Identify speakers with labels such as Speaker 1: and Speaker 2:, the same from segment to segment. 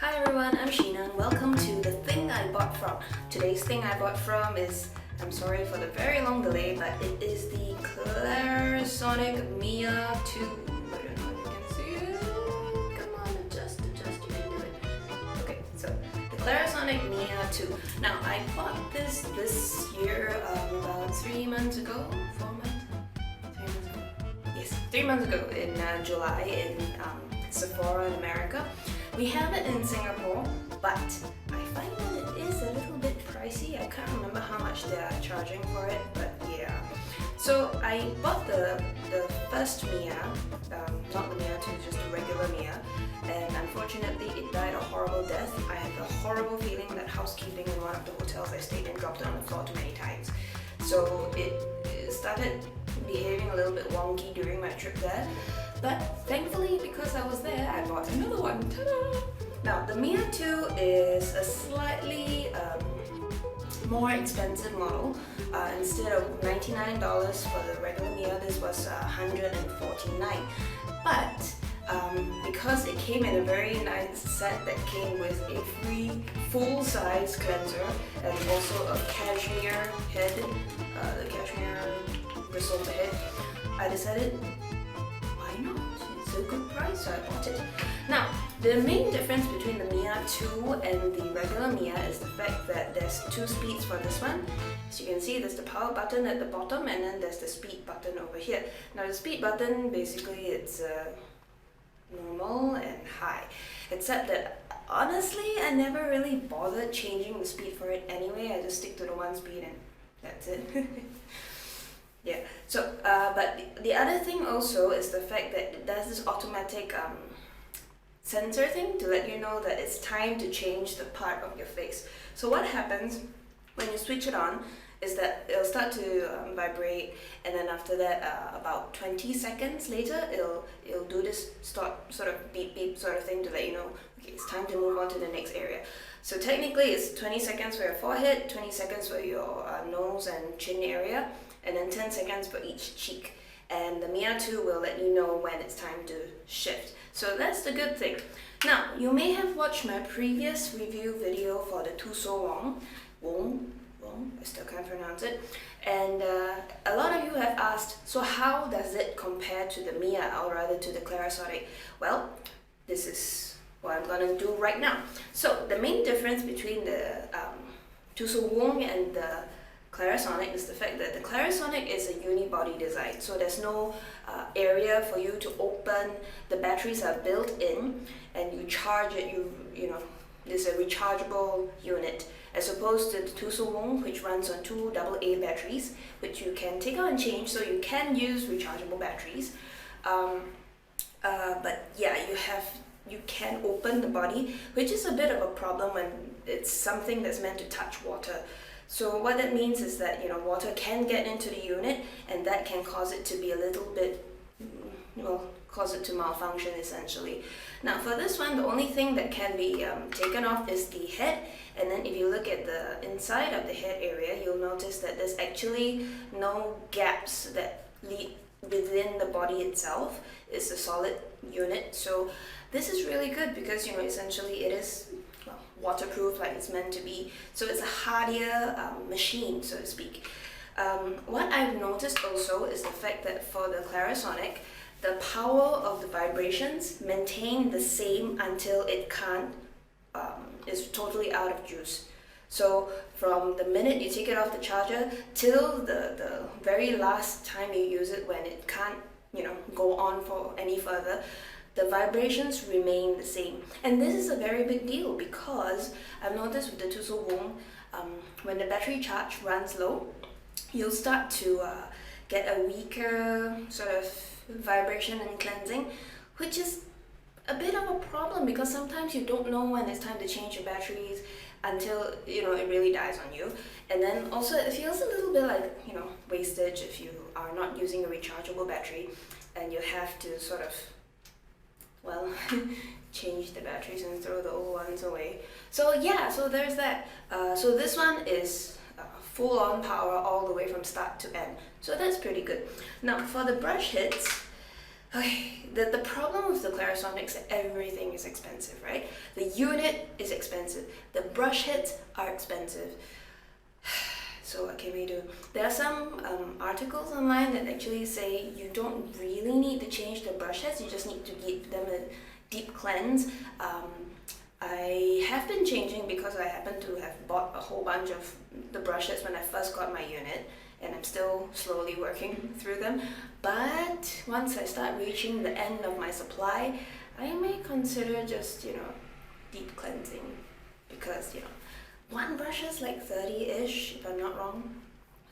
Speaker 1: Hi everyone, I'm Sheena and welcome to the thing I bought from. Today's thing I bought from is, I'm sorry for the very long delay, but it is the Clarisonic Mia 2. I don't know if you can see it. Come on, adjust, you can do it. Okay, so the Clarisonic Mia 2. Now, I bought this year about 3 months ago, 4 months? 3 months ago? Yes, 3 months ago in July in Sephora in America. We have it in Singapore, but I find that it is a little bit pricey. I can't remember how much they are charging for it, but yeah. So I bought the first Mia, not the Mia 2, just the regular Mia, and unfortunately it died a horrible death. I had the horrible feeling that housekeeping in one of the hotels I stayed in dropped it on the floor too many times. So it started behaving a little bit wonky during my trip there. But thankfully, because I was there, I bought another one. Ta-da! Now, the Mia 2 is a slightly more expensive model. Instead of $99 for the regular Mia, this was $149. But because it came in a very nice set that came with a free full-size cleanser and also a cashmere head, the cashmere bristled head, I decided, not. It's a good price, so I bought it. Now, the main difference between the Mia 2 and the regular Mia is the fact that there's 2 speeds for this one. As you can see, there's the power button at the bottom and then there's the speed button over here. Now the speed button, basically it's normal and high. Except that, honestly, I never really bothered changing the speed for it anyway. I just stick to the 1 speed and that's it. Yeah, so, but the other thing also is the fact that it does this automatic sensor thing to let you know that it's time to change the part of your face. So what happens when you switch it on is that it'll start to vibrate, and then after that, about 20 seconds later, it'll do this stop, sort of beep beep sort of thing to let you know, okay, it's time to move on to the next area. So technically it's 20 seconds for your forehead, 20 seconds for your nose and chin area, and then 10 seconds for each cheek. And the Mia 2 will let you know when it's time to shift. So that's the good thing. Now, you may have watched my previous review video for the Tosowoong. I still can't pronounce it. And a lot of you have asked, so how does it compare to the Mia, or rather to the Clarisonic? Well, this is what I'm gonna do right now. So the main difference between the Tosowoong and the Clarisonic is the fact that the Clarisonic is a unibody design, so there's no area for you to open. The batteries are built in and you charge it, you know, there's a rechargeable unit, as opposed to the Tosowoong, which runs on 2 AA batteries, which you can take out and change, so you can use rechargeable batteries. But yeah, you can open the body, which is a bit of a problem when it's something that's meant to touch water. So what that means is that, you know, water can get into the unit and that can cause it to be a little bit, well, cause it to malfunction essentially. Now for this one, the only thing that can be taken off is the head, and then if you look at the inside of the head area, you'll notice that there's actually no gaps that lead within the body itself. It's a solid unit, so this is really good because, you know, essentially it is waterproof like it's meant to be, so it's a hardier machine, so to speak. What I've noticed also is the fact that for the Clarisonic, the power of the vibrations maintain the same until it can't, is totally out of juice. So from the minute you take it off the charger till the very last time you use it, when it can't, you know, go on for any further, the vibrations remain the same. And this is a very big deal because I've noticed with the Tosowoong, when the battery charge runs low, you'll start to get a weaker sort of vibration and cleansing, which is a bit of a problem because sometimes you don't know when it's time to change your batteries until, you know, it really dies on you. And then also it feels a little bit like, you know, wastage if you are not using a rechargeable battery and you have to sort of, well, change the batteries and throw the old ones away. So yeah, so there's that. So this one is full-on power all the way from start to end. So that's pretty good. Now for the brush hits, Okay, the problem with the Clarisonics is that everything is expensive, right? The unit is expensive, the brush heads are expensive. So what can we do? There are some articles online that actually say you don't really need to change the brush heads, you just need to give them a deep cleanse. I have been changing because I happen to have bought a whole bunch of the brush heads when I first got my unit, and I'm still slowly working through them. But once I start reaching the end of my supply, I may consider just, deep cleansing, because, one brush is like 30-ish, if I'm not wrong,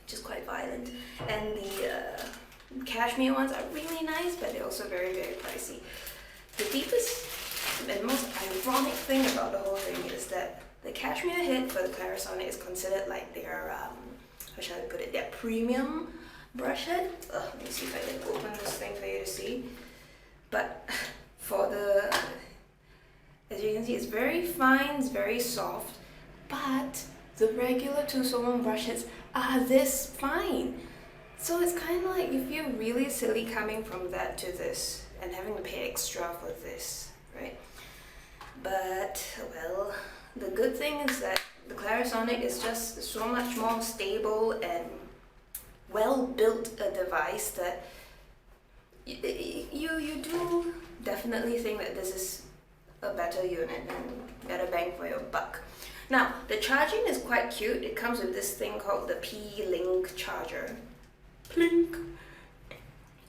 Speaker 1: which is quite violent. And the Cashmere ones are really nice, but they're also very, very pricey. The deepest and most ironic thing about the whole thing is that the Cashmere head for the Clarisonic is considered like their, how shall I put it, their premium brush head. Let me see if I can open this thing for you to see. But for the, as you can see, it's very fine, it's very soft, but the regular Tosowoong brush heads are this fine. So it's kind of like you feel really silly coming from that to this and having to pay extra for this, right? But, well, the good thing is that the Clarisonic is just so much more stable and well-built a device that you do definitely think that this is a better unit and better bang for your buck. Now, the charging is quite cute. It comes with this thing called the P-Link charger. Plink!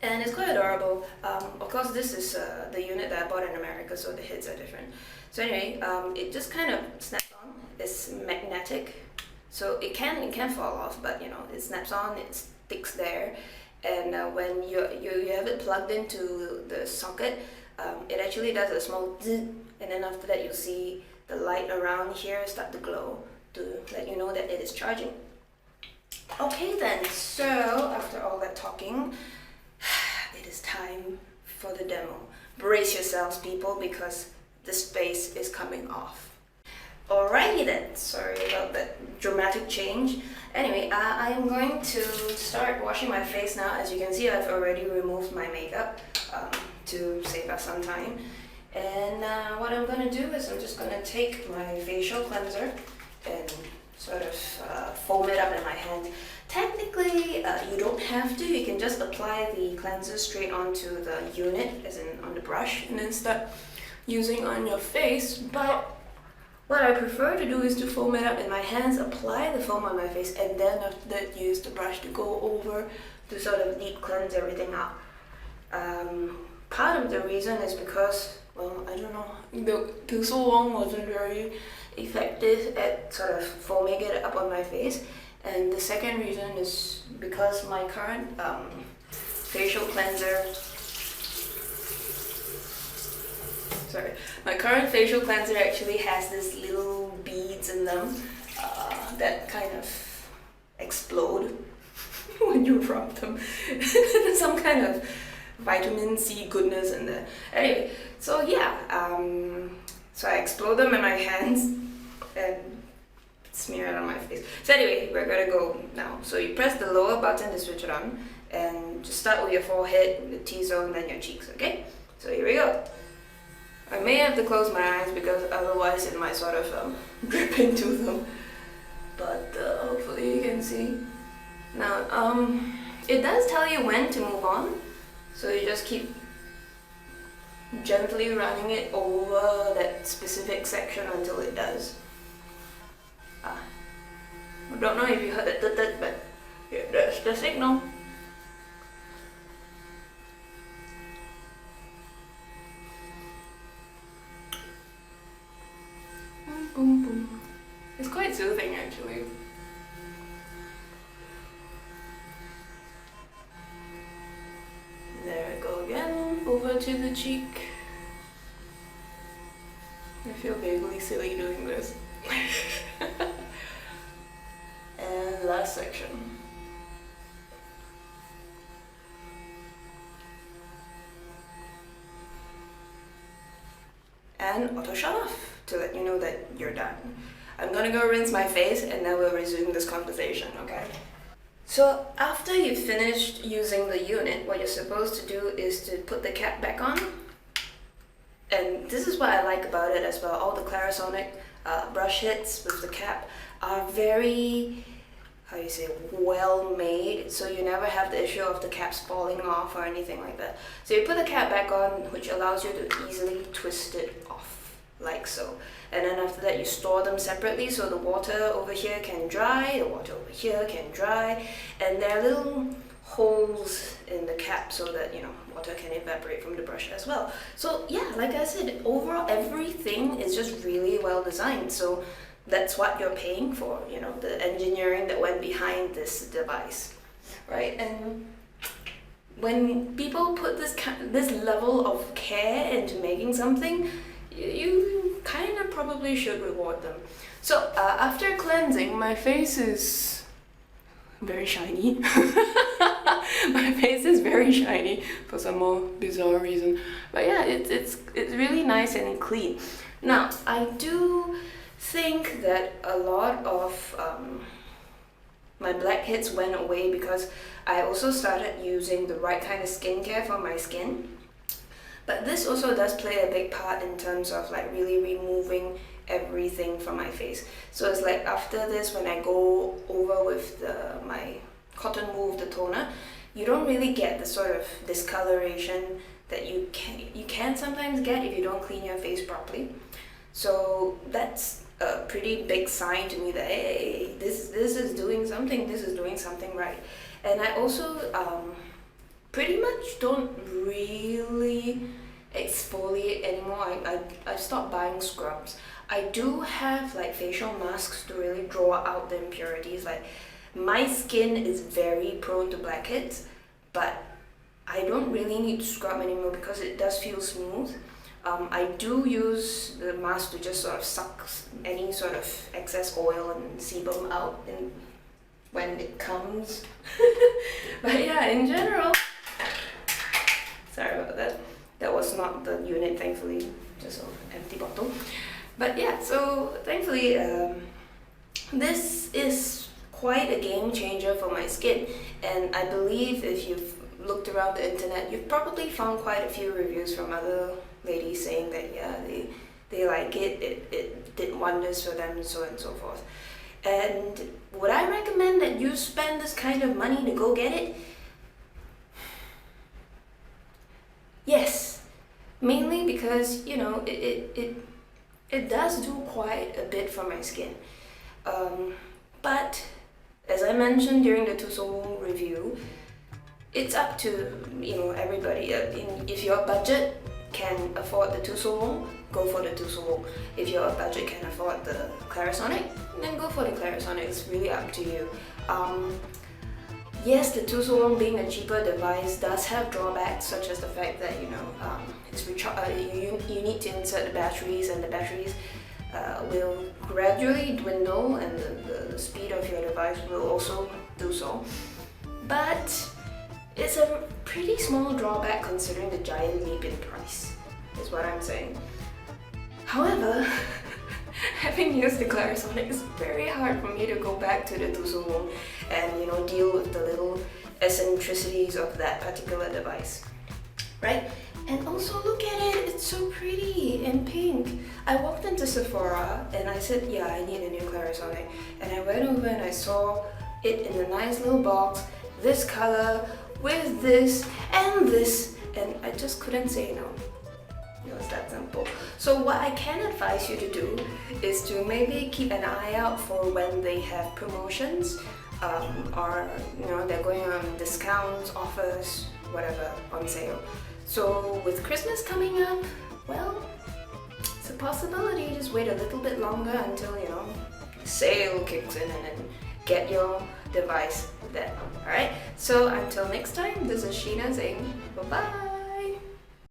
Speaker 1: And it's quite adorable. Of course, this is the unit that I bought in America, so the heads are different. So anyway, it just kind of snaps on. It's magnetic, so it can fall off, but it snaps on, it sticks there. And when you have it plugged into the socket, it actually does a small zzz, and then after that you'll see the light around here start to glow to let you know that it is charging. Okay then, so after all that talking, it is time for the demo. Brace yourselves, people, because the space is coming off. Alrighty then, sorry about that dramatic change. Anyway, I am going to start washing my face now. As you can see, I've already removed my makeup to save us some time. And what I'm going to do is I'm just going to take my facial cleanser and sort of foam it up in my hand. Technically, you don't have to. You can just apply the cleanser straight onto the unit, as in on the brush, and then start using on your face. But what I prefer to do is to foam it up in my hands, apply the foam on my face, and then after that use the brush to go over to sort of deep cleanse everything up. Part of the reason is because, well, I don't know, the Tosowoong wasn't very effective at sort of foaming it up on my face. And the second reason is because my current facial cleanser actually has these little beads in them that kind of explode when you rub them. Some kind of vitamin C goodness in there. Anyway, so yeah, so I explode them in my hands and smear it on my face. So anyway, we're gonna go now. So you press the lower button to switch it on, and just start with your forehead, the T-zone, then your cheeks, okay? So here we go. I may have to close my eyes because otherwise it might sort of drip into them. But hopefully you can see. Now, it does tell you when to move on. So you just keep gently running it over that specific section until it does. I don't know if you heard it, but yeah, that's the signal. Boom, boom, boom. It's quite soothing actually. There we go again, over to the cheek. I feel vaguely silly doing this. And last section. And auto shut off to let you know that you're done. I'm gonna go rinse my face and then we'll resume this conversation, okay? So after you've finished using the unit, what you're supposed to do is to put the cap back on. And this is what I like about it as well. All the Clarisonic brush hits with the cap are very, how you say, well made, so you never have the issue of the caps falling off or anything like that. So you put the cap back on, which allows you to easily twist it off, like so. And then after that you store them separately, so the water over here can dry, the water over here can dry, and there are little holes in the cap so that, you know, water can evaporate from the brush as well. So yeah, like I said, overall everything is just really well designed. So that's what you're paying for, you know, the engineering that went behind this device, right? And when people put this level of care into making something, you kind of probably should reward them. So after cleansing, my face is very shiny. My face is very shiny for some more bizarre reason, but yeah, it's really nice and clean. Now I do think that a lot of my blackheads went away because I also started using the right kind of skincare for my skin. But this also does play a big part in terms of like really removing everything from my face. So it's like after this, when I go over with my cotton wool, the toner, you don't really get the sort of discoloration that you can sometimes get if you don't clean your face properly. So that's a pretty big sign to me that hey, this is doing something, this is doing something right. And I also pretty much don't really exfoliate anymore. I've stopped buying scrubs. I do have like facial masks to really draw out the impurities. Like my skin is very prone to blackheads, but I don't really need to scrub anymore because it does feel smooth. I do use the mask to just sort of suck any sort of excess oil and sebum out when it comes. But yeah, in general, sorry about that. That was not the unit, thankfully, just an empty bottle. But yeah, so thankfully, this is quite a game changer for my skin. And I believe if you've looked around the internet, you've probably found quite a few reviews from other ladies saying that yeah, they like it did wonders for them, and so on and so forth. And would I recommend that you spend this kind of money to go get it? Yes, mainly because, you know, it does do quite a bit for my skin. But as I mentioned during the Tosowoong review, it's up to, you know, everybody. If your budget can afford the Tosowoong, go for the Tosowoong. If your budget can afford the Clarisonic, then go for the Clarisonic. It's really up to you. Yes, the Tosowoong being a cheaper device does have drawbacks, such as the fact that, you know, it's you need to insert the batteries, and the batteries will gradually dwindle, and the speed of your device will also do so. But it's a pretty small drawback considering the giant leap in price, is what I'm saying. However, having used the Clarisonic, it's very hard for me to go back to the Tosowoong and, you know, deal with the little eccentricities of that particular device, right? And also look at it, it's so pretty and pink. I walked into Sephora and I said, yeah, I need a new Clarisonic. And I went over and I saw it in a nice little box, this color, with this, and I just couldn't say no. It was that simple. So what I can advise you to do is to maybe keep an eye out for when they have promotions, or, you know, they're going on discounts, offers, whatever, on sale. So with Christmas coming up, well, it's a possibility. Just wait a little bit longer until, you know, the sale kicks in, and then get your device then. Alright, so until next time, this is Sheena saying bye-bye.